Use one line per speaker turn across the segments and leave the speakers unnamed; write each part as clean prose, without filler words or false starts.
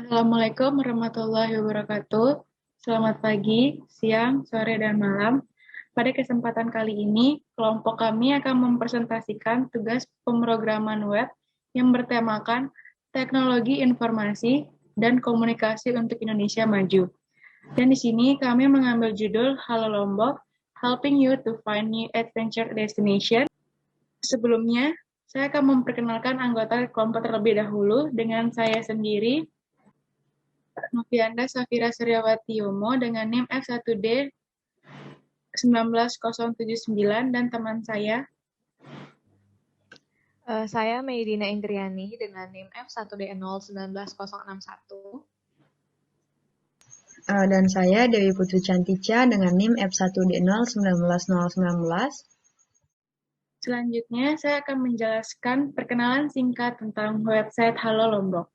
Assalamualaikum warahmatullahi wabarakatuh. Selamat pagi, siang, sore, dan malam. Pada kesempatan kali ini, kelompok kami akan mempresentasikan tugas pemrograman web yang bertemakan teknologi informasi dan komunikasi untuk Indonesia Maju. Dan di sini kami mengambil judul Halo Lombok, Helping You to Find New Adventure Destination. Sebelumnya, saya akan memperkenalkan anggota kelompok terlebih dahulu dengan saya sendiri, Novianda Safira Suryawati Yomo dengan NIM F1D 19079 dan teman saya
Saya Meidina Indriani dengan NIM F1D0 19061.
Dan saya Dewi Putri Cantica dengan NIM F1D0 19019.
Selanjutnya, saya akan menjelaskan perkenalan singkat tentang website Halo Lombok.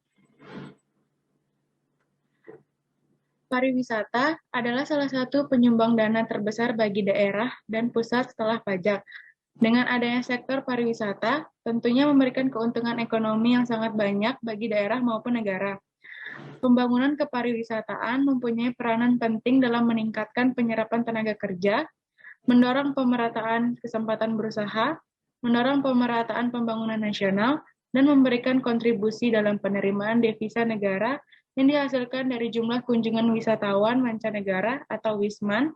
Pariwisata adalah salah satu penyumbang dana terbesar bagi daerah dan pusat setelah pajak. Dengan adanya sektor pariwisata, tentunya memberikan keuntungan ekonomi yang sangat banyak bagi daerah maupun negara. Pembangunan kepariwisataan mempunyai peranan penting dalam meningkatkan penyerapan tenaga kerja, mendorong pemerataan kesempatan berusaha, mendorong pemerataan pembangunan nasional, dan memberikan kontribusi dalam penerimaan devisa negara yang dihasilkan dari jumlah kunjungan wisatawan mancanegara atau WISMAN,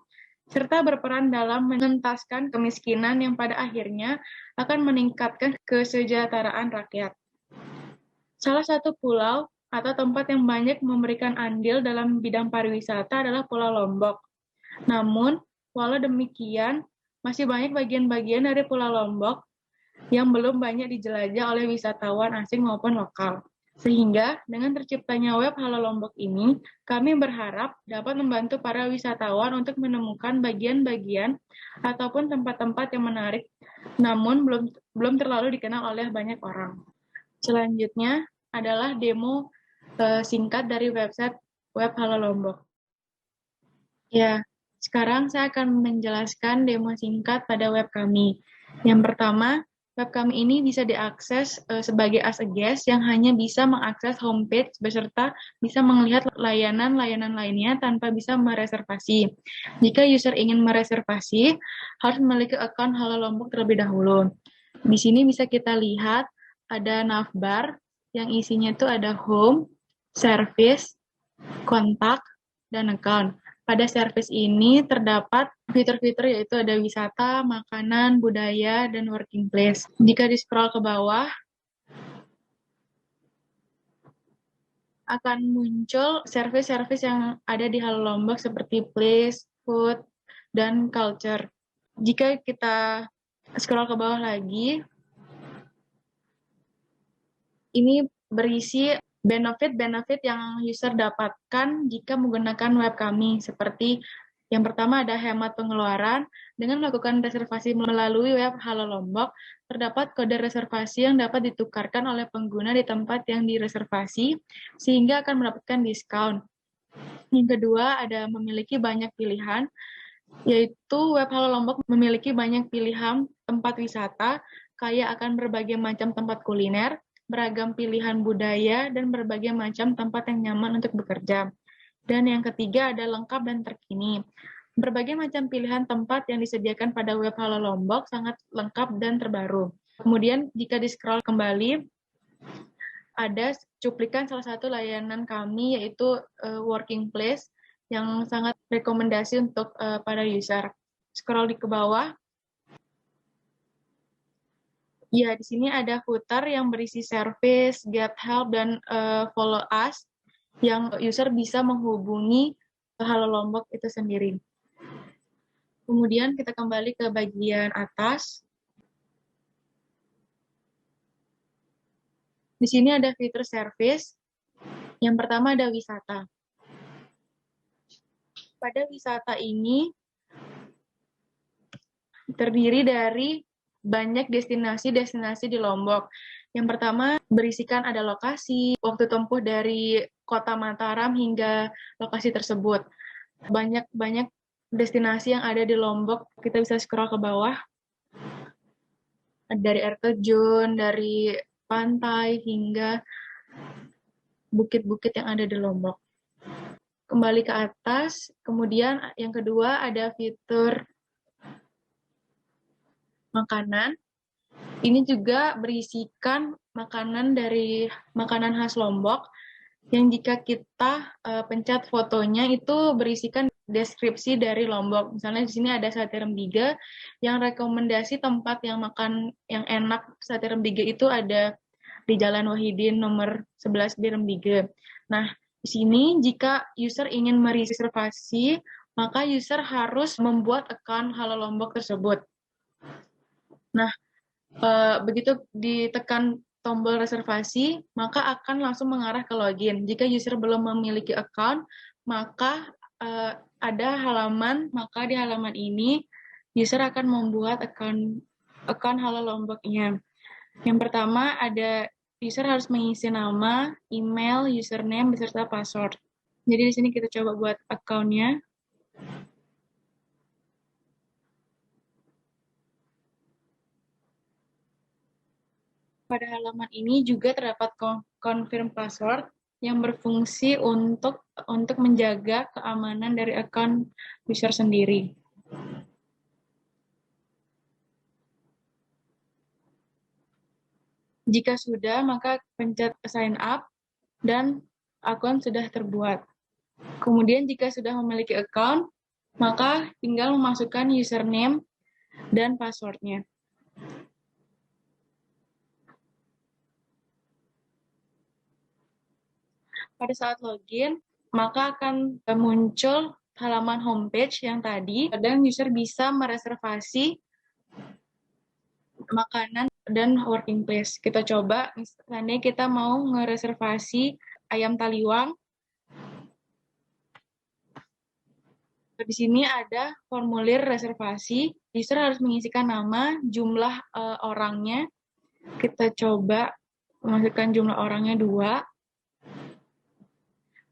serta berperan dalam mengentaskan kemiskinan yang pada akhirnya akan meningkatkan kesejahteraan rakyat. Salah satu pulau atau tempat yang banyak memberikan andil dalam bidang pariwisata adalah Pulau Lombok. Namun, walau demikian, masih banyak bagian-bagian dari Pulau Lombok yang belum banyak dijelajah oleh wisatawan asing maupun lokal. Sehingga, dengan terciptanya web Halo Lombok ini, kami berharap dapat membantu para wisatawan untuk menemukan bagian-bagian ataupun tempat-tempat yang menarik, namun belum terlalu dikenal oleh banyak orang. Selanjutnya adalah demo singkat dari website web Halo Lombok. Ya, sekarang saya akan menjelaskan demo singkat pada web kami. Yang pertama, web kami ini bisa diakses sebagai as a guest yang hanya bisa mengakses homepage beserta bisa melihat layanan-layanan lainnya tanpa bisa mereservasi. Jika user ingin mereservasi, harus memiliki akun Halo Lombok terlebih dahulu. Di sini bisa kita lihat ada navbar yang isinya itu ada home, service, kontak, dan account. Pada service ini terdapat fitur-fitur yaitu ada wisata, makanan, budaya, dan working place. Jika di-scroll ke bawah, akan muncul service-service yang ada di Halo Lombok seperti place, food, dan culture. Jika kita scroll ke bawah lagi, ini berisi benefit-benefit yang user dapatkan jika menggunakan web kami, seperti yang pertama ada hemat pengeluaran. Dengan melakukan reservasi melalui web Halo Lombok, terdapat kode reservasi yang dapat ditukarkan oleh pengguna di tempat yang direservasi, sehingga akan mendapatkan diskon. Yang kedua, ada memiliki banyak pilihan, yaitu web Halo Lombok memiliki banyak pilihan tempat wisata, kaya akan berbagai macam tempat kuliner, beragam pilihan budaya, dan berbagai macam tempat yang nyaman untuk bekerja. Dan yang ketiga ada lengkap dan terkini. Berbagai macam pilihan tempat yang disediakan pada web Halo Lombok sangat lengkap dan terbaru. Kemudian jika di-scroll kembali, ada cuplikan salah satu layanan kami yaitu working place yang sangat rekomendasi untuk para user. Scroll ke bawah. Ya, di sini ada footer yang berisi service, get help, dan follow us yang user bisa menghubungi Halo Lombok itu sendiri. Kemudian kita kembali ke bagian atas. Di sini ada fitur service. Yang pertama ada wisata. Pada wisata ini terdiri dari banyak destinasi-destinasi di Lombok. Yang pertama berisikan ada lokasi, waktu tempuh dari Kota Mataram hingga lokasi tersebut. Banyak destinasi yang ada di Lombok, kita bisa scroll ke bawah. Dari air terjun, dari pantai hingga bukit-bukit yang ada di Lombok. Kembali ke atas, kemudian yang kedua ada fitur makanan. Ini juga berisikan makanan dari makanan khas Lombok yang jika kita pencet fotonya itu berisikan deskripsi dari Lombok. Misalnya di sini ada sate rembige yang rekomendasi tempat yang makan yang enak sate rembige itu ada di Jalan Wahidin nomor 11 di Rembige. Nah, di sini jika user ingin mereservasi, maka user harus membuat account Halo Lombok tersebut. Nah, begitu ditekan tombol reservasi, maka akan langsung mengarah ke login. Jika user belum memiliki account, maka ada halaman, maka di halaman ini user akan membuat account Halo Lomboknya. Yang pertama ada user harus mengisi nama, email, username, beserta password. Jadi di sini kita coba buat account-nya. Pada halaman ini juga terdapat confirm password yang berfungsi untuk menjaga keamanan dari account user sendiri. Jika sudah, maka pencet sign up dan akun sudah terbuat. Kemudian jika sudah memiliki account, maka tinggal memasukkan username dan password-nya. Pada saat login, maka akan muncul halaman homepage yang tadi, dan user bisa mereservasi makanan dan working place. Kita coba, misalnya kita mau ngereservasi ayam taliwang. Di sini ada formulir reservasi. User harus mengisikan nama, jumlah orangnya. Kita coba memasukkan jumlah orangnya 2.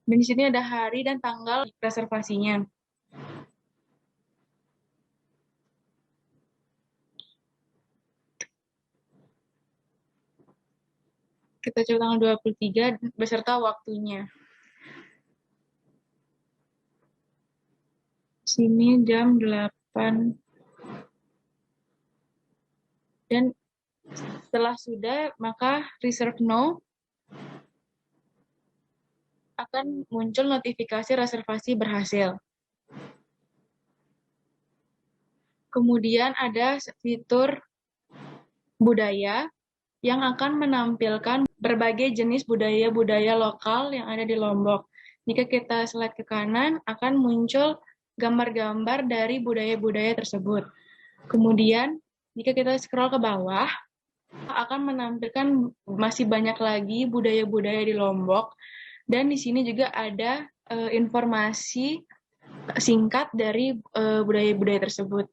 Dan di sini ada hari dan tanggal reservasinya. Kita coba tanggal 23 beserta waktunya. Sini jam 8. Dan setelah sudah, maka reserve now akan muncul notifikasi reservasi berhasil. Kemudian ada fitur budaya yang akan menampilkan berbagai jenis budaya-budaya lokal yang ada di Lombok. Jika kita slide ke kanan, akan muncul gambar-gambar dari budaya-budaya tersebut. Kemudian, jika kita scroll ke bawah, akan menampilkan masih banyak lagi budaya-budaya di Lombok. Dan di sini juga ada informasi singkat dari budaya-budaya tersebut.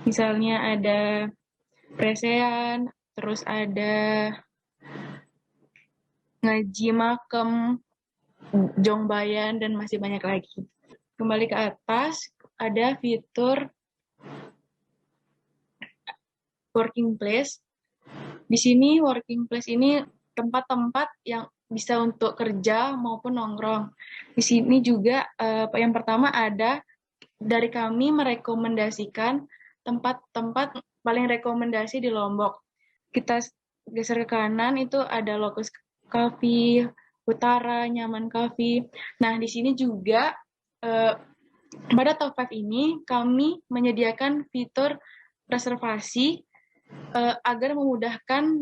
Misalnya ada presean, terus ada ngaji makem, jongbayan, dan masih banyak lagi. Kembali ke atas, ada fitur working place. Di sini working place ini tempat-tempat yang bisa untuk kerja maupun nongkrong. Di sini juga yang pertama ada dari kami merekomendasikan tempat-tempat paling rekomendasi di Lombok. Kita geser ke kanan itu ada Lokus Coffee, Utara, Nyaman Coffee. Nah, di sini juga pada Top 5 ini kami menyediakan fitur reservasi agar memudahkan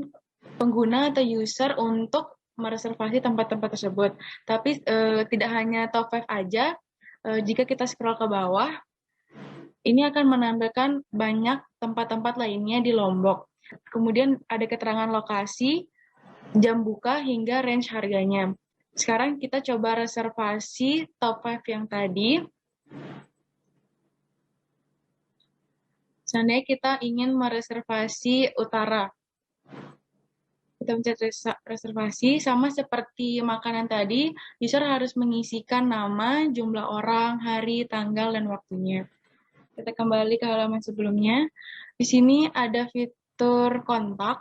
pengguna atau user untuk mereservasi tempat-tempat tersebut. Tapi tidak hanya Top 5 aja, jika kita scroll ke bawah, ini akan menampilkan banyak tempat-tempat lainnya di Lombok. Kemudian ada keterangan lokasi, jam buka, hingga range harganya. Sekarang kita coba reservasi top 5 yang tadi. Seandainya kita ingin mereservasi Utara. Kita mencet reservasi, sama seperti makanan tadi, user harus mengisikan nama, jumlah orang, hari, tanggal, dan waktunya. Kita kembali ke halaman sebelumnya. Di sini ada fitur kontak.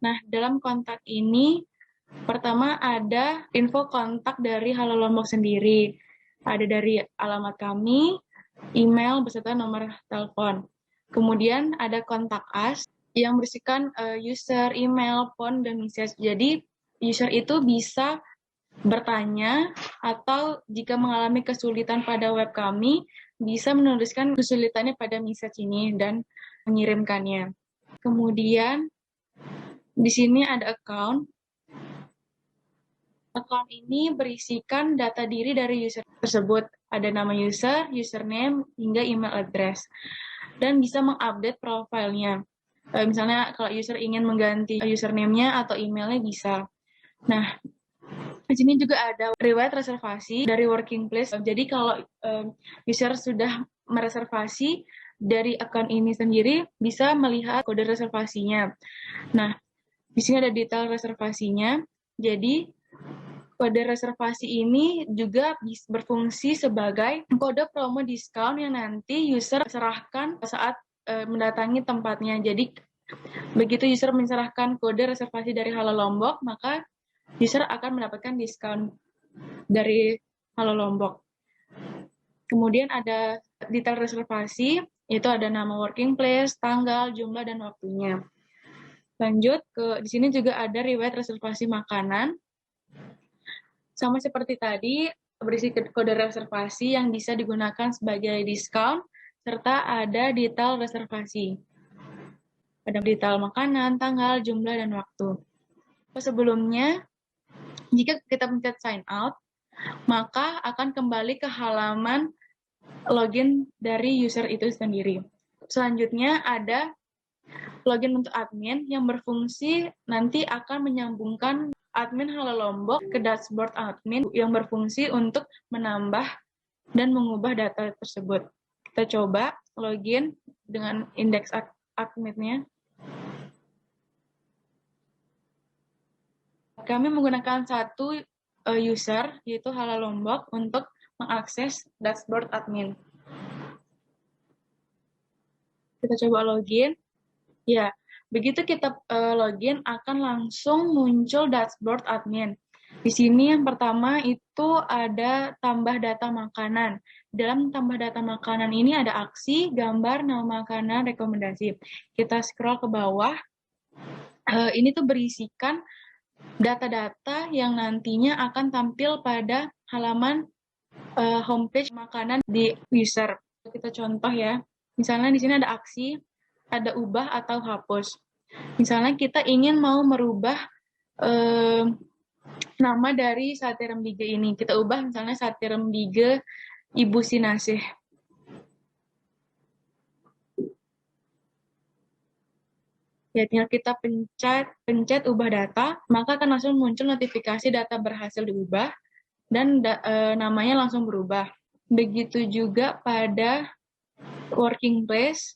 Nah, dalam kontak ini, pertama ada info kontak dari Halo Lombok sendiri. Ada dari alamat kami, email, beserta nomor telepon. Kemudian ada kontak us yang berisikan user, email, phone, dan message. Jadi, user itu bisa bertanya atau jika mengalami kesulitan pada web kami, bisa menuliskan kesulitannya pada message ini dan mengirimkannya. Kemudian, di sini ada account. Account ini berisikan data diri dari user tersebut. Ada nama user, username, hingga email address. Dan bisa mengupdate profilnya. Misalnya kalau user ingin mengganti username-nya atau emailnya bisa. Nah, di sini juga ada riwayat reservasi dari working place. Jadi kalau user sudah mereservasi dari account ini sendiri, bisa melihat kode reservasinya. Nah, di sini ada detail reservasinya. Jadi, kode reservasi ini juga berfungsi sebagai kode promo diskon yang nanti user serahkan saat mendatangi tempatnya. Jadi, begitu user menserahkan kode reservasi dari Halo Lombok, maka user akan mendapatkan diskon dari Halo Lombok. Kemudian ada detail reservasi, yaitu ada nama working place, tanggal, jumlah, dan waktunya. Lanjut di sini juga ada riwayat reservasi makanan. Sama seperti tadi, berisi kode reservasi yang bisa digunakan sebagai diskon, serta ada detail reservasi. Ada detail makanan, tanggal, jumlah, dan waktu. Sebelumnya, jika kita pencet sign out, maka akan kembali ke halaman login dari user itu sendiri. Selanjutnya ada login untuk admin yang berfungsi nanti akan menyambungkan admin Halo Lombok ke dashboard admin yang berfungsi untuk menambah dan mengubah data tersebut. Kita coba login dengan indeks adminnya. Kami menggunakan satu user, yaitu Halo Lombok, untuk mengakses dashboard admin. Kita coba login. Ya, begitu kita login akan langsung muncul dashboard admin. Di sini yang pertama itu ada tambah data makanan. Dalam tambah data makanan ini ada aksi, gambar, nama makanan, rekomendasi. Kita scroll ke bawah. Ini tuh berisikan data-data yang nantinya akan tampil pada halaman homepage makanan di user. Kita contoh ya. Misalnya di sini ada aksi, ada ubah atau hapus. Misalnya kita ingin mau merubah nama dari Sate Rembige ini. Kita ubah misalnya Sate Rembige Ibu Sinasih. Ya, tinggal kita pencet ubah data, maka akan langsung muncul notifikasi data berhasil diubah dan namanya langsung berubah. Begitu juga pada working place.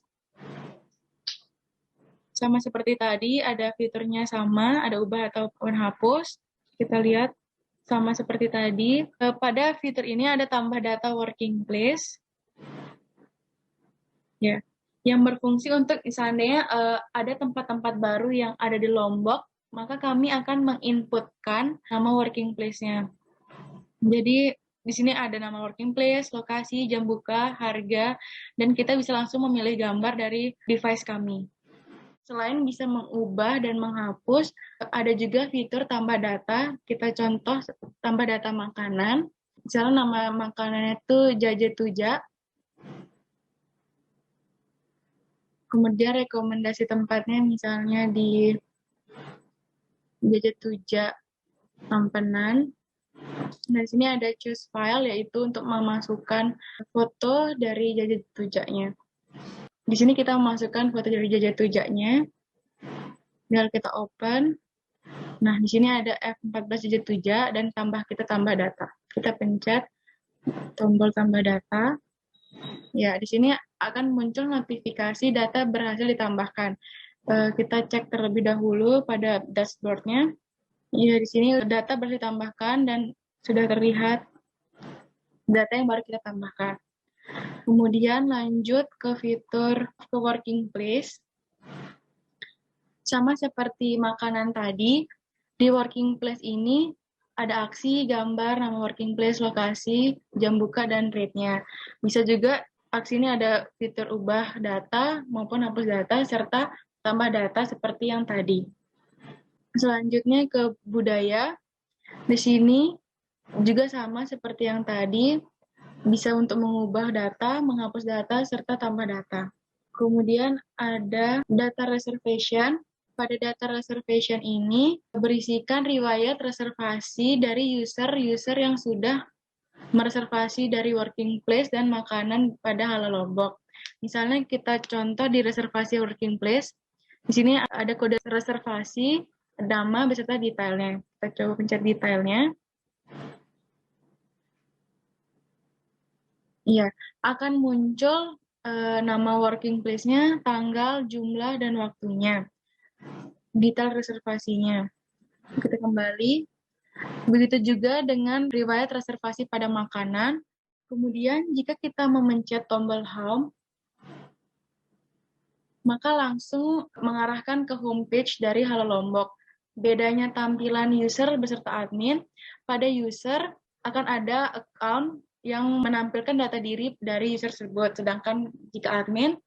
Sama seperti tadi, ada fiturnya sama, ada ubah ataupun hapus. Kita lihat sama seperti tadi. Pada fitur ini ada tambah data working place. Ya, yang berfungsi untuk seandainya ada tempat-tempat baru yang ada di Lombok, maka kami akan menginputkan nama working place-nya. Jadi di sini ada nama working place, lokasi, jam buka, harga, dan kita bisa langsung memilih gambar dari device kami. Selain bisa mengubah dan menghapus, ada juga fitur tambah data. Kita contoh tambah data makanan. Misalnya nama makanannya itu Jaje Tuja. Kemudian rekomendasi tempatnya misalnya di Jaje Tuja Ampenan. Nah, di sini ada choose file, yaitu untuk memasukkan foto dari Jaje Tujanya. Di sini kita memasukkan foto dari Jaje Tujanya. Tinggal kita open. Nah, di sini ada F14 Jaje Tuja dan kita tambah data. Kita pencet tombol tambah data. Ya, di sini akan muncul notifikasi data berhasil ditambahkan. Kita cek terlebih dahulu pada dashboard-nya. Ya, di sini data berhasil ditambahkan dan sudah terlihat data yang baru kita tambahkan. Kemudian lanjut ke fitur working place. Sama seperti makanan tadi, di working place ini ada aksi, gambar, nama working place, lokasi, jam buka, dan rate-nya. Bisa juga aksi ini ada fitur ubah data maupun hapus data, serta tambah data seperti yang tadi. Selanjutnya ke budaya. Di sini juga sama seperti yang tadi, bisa untuk mengubah data, menghapus data, serta tambah data. Kemudian ada data reservation. Pada data reservation ini berisikan riwayat reservasi dari user yang sudah mereservasi dari working place dan makanan pada Halal Lombok. Misalnya kita contoh di reservasi working place, di sini ada kode reservasi, nama beserta detailnya. Kita coba pencet detailnya. Iya, akan muncul nama working place-nya, tanggal, jumlah, dan waktunya. Detail reservasinya. Kita kembali. Begitu juga dengan riwayat reservasi pada makanan. Kemudian jika kita memencet tombol home, maka langsung mengarahkan ke homepage dari Halo Lombok. Bedanya tampilan user beserta admin, pada user akan ada account yang menampilkan data diri dari user tersebut. Sedangkan jika admin,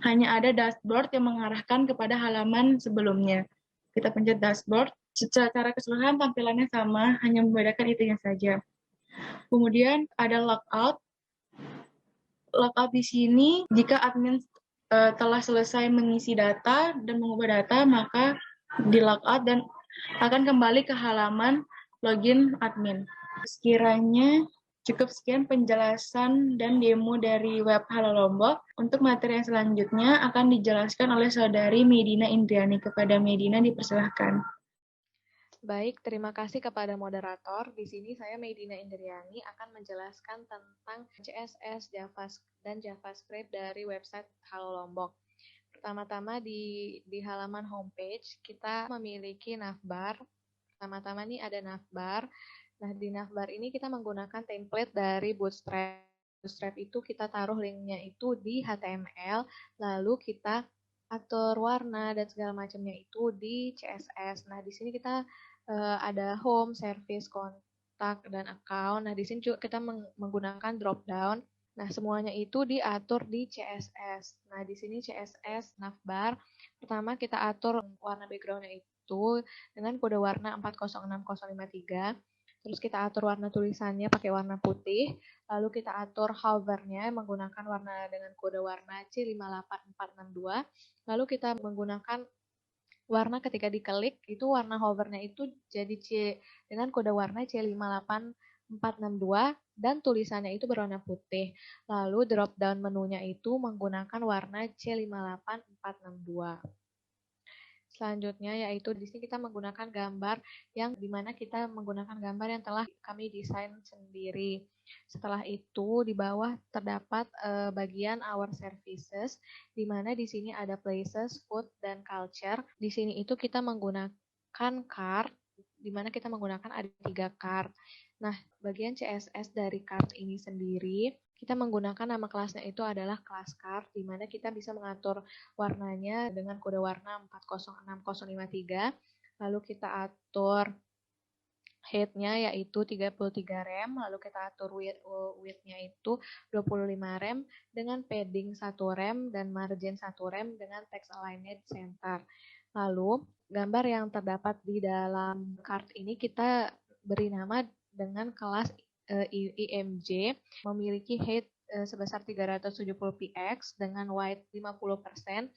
hanya ada dashboard yang mengarahkan kepada halaman sebelumnya. Kita pencet dashboard, secara keseluruhan tampilannya sama, hanya membedakan itunya saja. Kemudian ada logout. Logout di sini, jika admin telah selesai mengisi data dan mengubah data, maka di logout dan akan kembali ke halaman login admin. Sekiranya cukup sekian penjelasan dan demo dari web Halo Lombok. Untuk materi yang selanjutnya akan dijelaskan oleh saudari Medina Indriani. Kepada Medina dipersilahkan.
Baik, terima kasih kepada moderator. Di sini saya Medina Indriani akan menjelaskan tentang CSS, dan JavaScript dari website Halo Lombok. Pertama-tama di halaman homepage kita memiliki navbar. Pertama-tama nih ada navbar. Nah, di navbar ini kita menggunakan template dari Bootstrap. Bootstrap itu kita taruh linknya itu di HTML, lalu kita atur warna dan segala macamnya itu di CSS. Nah, di sini kita ada home, service, kontak, dan account. Nah, di sini juga kita menggunakan drop down. Nah, semuanya itu diatur di CSS. Nah, di sini CSS navbar. Pertama kita atur warna background-nya itu dengan kode warna 406053. Terus kita atur warna tulisannya pakai warna putih. Lalu kita atur hover-nya menggunakan warna dengan kode warna C58462. Lalu kita menggunakan warna ketika diklik itu warna hovernya itu jadi dengan kode warna C58462 dan tulisannya itu berwarna putih. Lalu drop down menunya itu menggunakan warna C58462. Selanjutnya yaitu di sini kita menggunakan gambar yang dimana kita menggunakan gambar yang telah kami desain sendiri. Setelah itu di bawah terdapat bagian our services, di mana di sini ada places, food, dan culture. Di sini itu kita menggunakan card, di mana kita menggunakan ada 3 card. Nah, bagian CSS dari card ini sendiri, kita menggunakan nama kelasnya itu adalah kelas card, di mana kita bisa mengatur warnanya dengan kode warna 406053. Lalu kita atur height-nya yaitu 33 rem, lalu kita atur width-nya itu 25 rem dengan padding 1 rem dan margin 1 rem dengan text align-nya di center. Lalu gambar yang terdapat di dalam card ini kita beri nama dengan kelas IMJ, memiliki height sebesar 370 px dengan width 50%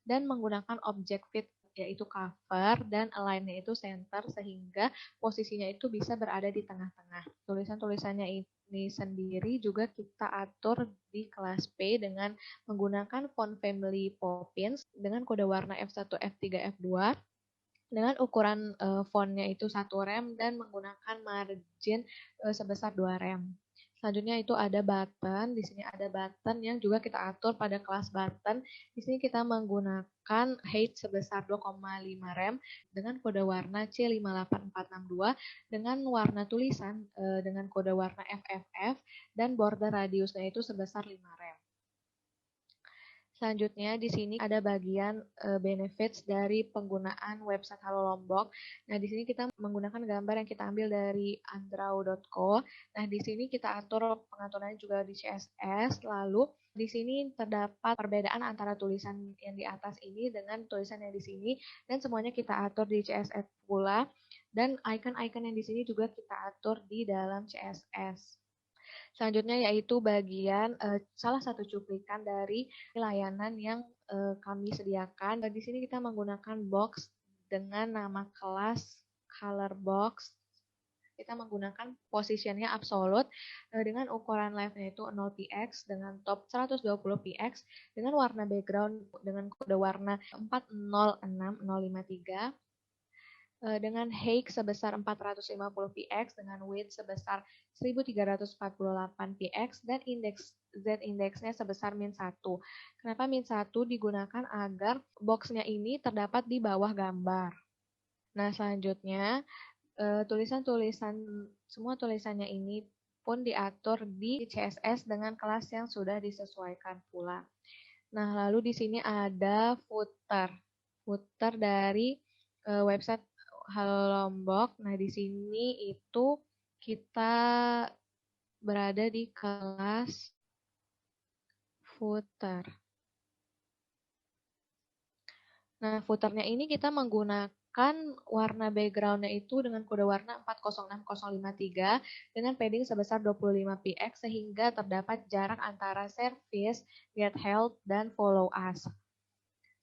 dan menggunakan object fit yaitu cover dan align-nya itu center sehingga posisinya itu bisa berada di tengah-tengah. Tulisan-tulisannya ini sendiri juga kita atur di kelas P dengan menggunakan font family Poppins dengan kode warna F1, F3, F2 dengan ukuran fontnya itu 1 rem dan menggunakan margin sebesar 2 rem. Selanjutnya itu ada button. Di sini ada button yang juga kita atur pada kelas button. Di sini kita menggunakan height sebesar 2,5 rem dengan kode warna C58462 dengan warna tulisan dengan kode warna FFF dan border radiusnya itu sebesar 5 rem. Selanjutnya di sini ada bagian benefits dari penggunaan website Halo Lombok. Nah, di sini kita menggunakan gambar yang kita ambil dari andrau.co. Nah, di sini kita atur pengaturannya juga di CSS. Lalu di sini terdapat perbedaan antara tulisan yang di atas ini dengan tulisan yang di sini, dan semuanya kita atur di CSS pula. Dan icon-icon yang di sini juga kita atur di dalam CSS. Selanjutnya yaitu bagian salah satu cuplikan dari layanan yang kami sediakan. Di sini kita menggunakan box dengan nama kelas color box. Kita menggunakan positionnya absolute dengan ukuran left-nya itu 0px dengan top 120px dengan warna background dengan kode warna 406053 dengan height sebesar 450px dengan width sebesar 1348px dan indeks z-indeksnya sebesar -1. Kenapa -1 digunakan agar boxnya ini terdapat di bawah gambar. Nah, selanjutnya semua tulisannya ini pun diatur di CSS dengan kelas yang sudah disesuaikan pula. Nah, lalu di sini ada footer dari website Halo Lombok. Nah, di sini itu kita berada di kelas footer. Nah, footernya ini kita menggunakan warna background-nya itu dengan kode warna 406053 dengan padding sebesar 25px sehingga terdapat jarak antara service, get help, dan follow us.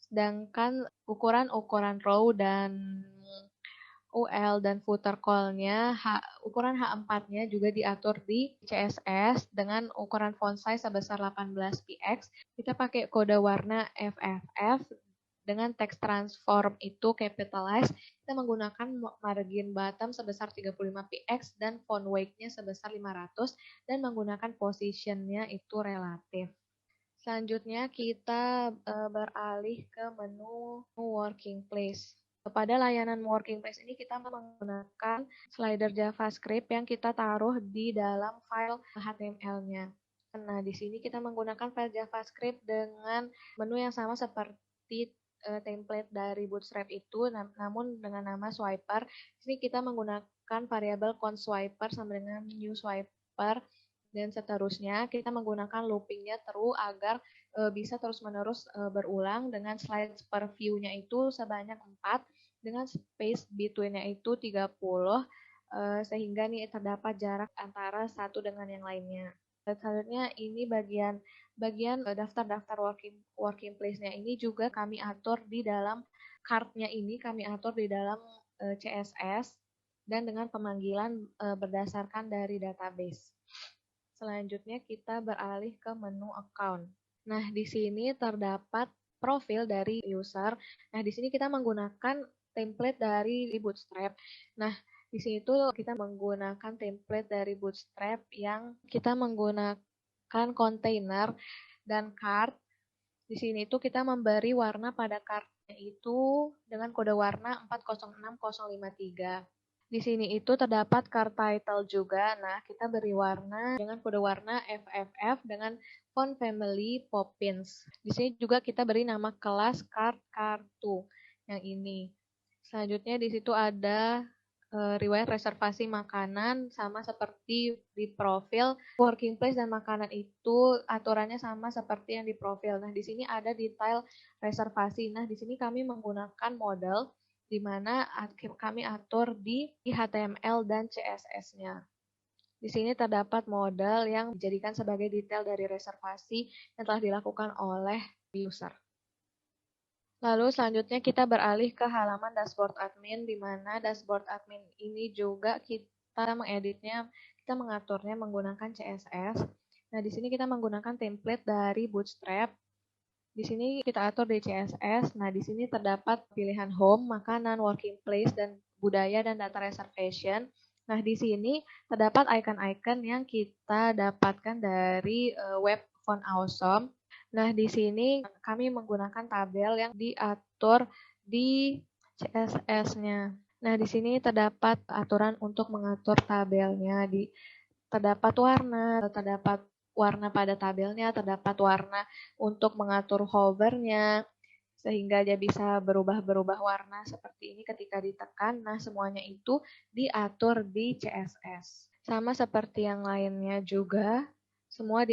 Sedangkan ukuran row dan UL dan footer call-nya, ukuran H4-nya juga diatur di CSS dengan ukuran font size sebesar 18px. Kita pakai kode warna FFF dengan text transform itu capitalize. Kita menggunakan margin bottom sebesar 35px dan font weight-nya sebesar 500 dan menggunakan position-nya itu relatif. Selanjutnya kita beralih ke menu working place. Pada layanan working place ini kita menggunakan slider JavaScript yang kita taruh di dalam file HTML-nya. Nah, di sini kita menggunakan file JavaScript dengan menu yang sama seperti template dari Bootstrap itu, namun dengan nama swiper. Di sini kita menggunakan variabel conSwiper sama dengan new swiper dan seterusnya. Kita menggunakan loopingnya true agar bisa terus-menerus berulang dengan slides per view-nya itu sebanyak 4 dengan space between-nya itu 30 sehingga nih terdapat jarak antara satu dengan yang lainnya. Selanjutnya ini bagian daftar-daftar working place-nya ini juga kami atur di dalam card-nya ini kami atur di dalam CSS dan dengan pemanggilan berdasarkan dari database. Selanjutnya kita beralih ke menu account. Nah, di sini terdapat profil dari user. Nah, di sini kita menggunakan template dari Bootstrap. Nah, di sini tuh kita menggunakan template dari Bootstrap yang kita menggunakan container dan card. Di sini tuh kita memberi warna pada cardnya itu dengan kode warna 406053. Di sini itu terdapat card title juga. Nah, kita beri warna dengan kode warna FFF dengan font family Poppins. Di sini juga kita beri nama kelas card kartu yang ini. Selanjutnya di situ ada riwayat reservasi makanan sama seperti di profil. Working place dan makanan itu aturannya sama seperti yang di profil. Nah, di sini ada detail reservasi. Nah, di sini kami menggunakan model di mana kami atur di HTML dan CSS-nya. Di sini terdapat model yang dijadikan sebagai detail dari reservasi yang telah dilakukan oleh user. Lalu selanjutnya kita beralih ke halaman dashboard admin, di mana dashboard admin ini juga kita mengeditnya, kita mengaturnya menggunakan CSS. Nah, di sini kita menggunakan template dari Bootstrap. Di sini kita atur di CSS. Nah, di sini terdapat pilihan home, makanan, working place, dan budaya dan data reservation. Nah, di sini terdapat icon-icon yang kita dapatkan dari web Font Awesome. Nah, di sini kami menggunakan tabel yang diatur di CSS-nya. Nah, di sini terdapat aturan untuk mengatur tabelnya. Terdapat warna, terdapat warna pada tabelnya, terdapat warna untuk mengatur hovernya, sehingga dia bisa berubah-berubah warna seperti ini ketika ditekan. Nah, semuanya itu diatur di CSS. Sama seperti yang lainnya juga, semua